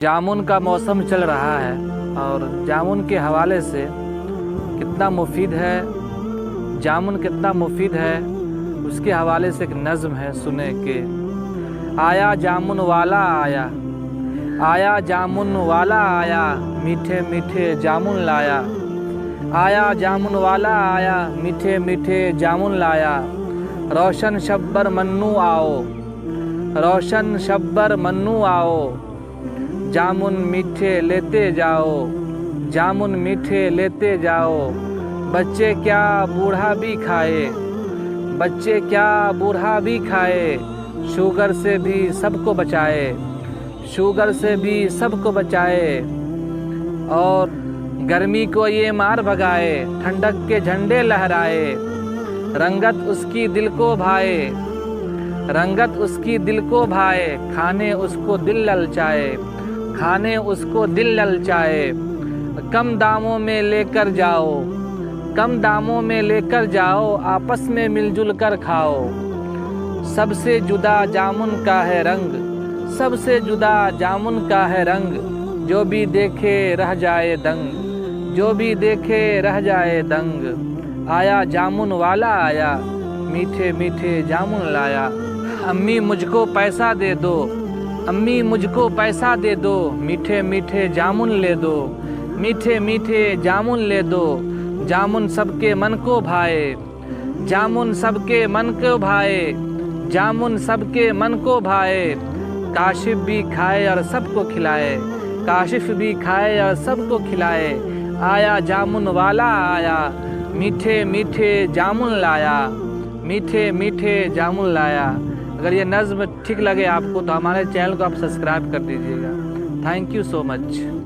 जामुन का मौसम चल रहा है और जामुन के हवाले से कितना मुफीद है, जामुन कितना मुफीद है उसके हवाले से एक नज़्म है, सुने के आया जामुन वाला आया, आया जामुन वाला आया, मीठे मीठे जामुन लाया, आया जामुन वाला आया, मीठे मीठे जामुन लाया। रोशन शब्बर मन्नू आओ, रोशन शब्बर मन्नू आओ, जामुन मीठे लेते जाओ, जामुन मीठे लेते जाओ। बच्चे क्या बूढ़ा भी खाए, बच्चे क्या बूढ़ा भी खाए, शुगर से भी सबको बचाए, शुगर से भी सबको बचाए। और गर्मी को ये मार भगाए, ठंडक के झंडे लहराए, रंगत उसकी दिल को भाए, रंगत उसकी दिल को भाए, खाने उसको दिल ललचाए, खाने उसको दिल ललचाए। कम दामों में लेकर जाओ, कम दामों में लेकर जाओ, आपस में मिलजुल कर खाओ। सबसे जुदा जामुन का है रंग, सबसे जुदा जामुन का है रंग, जो भी देखे रह जाए दंग, जो भी देखे रह जाए दंग। आया जामुन वाला आया, मीठे मीठे जामुन लाया। अम्मी मुझको पैसा दे दो, अम्मी मुझको पैसा दे दो, मीठे मीठे जामुन ले दो, मीठे मीठे जामुन ले दो। जामुन सबके मन को भाए, जामुन सबके मन को भाए, जामुन सबके मन को भाए। काशिफ भी खाए और सबको खिलाए, काशिफ भी खाए और सबको खिलाए। आया जामुन वाला आया, मीठे मीठे जामुन लाया, मीठे मीठे जामुन लाया। अगर ये नज़्म ठीक लगे आपको तो हमारे चैनल को आप सब्सक्राइब कर दीजिएगा। Thank you so much.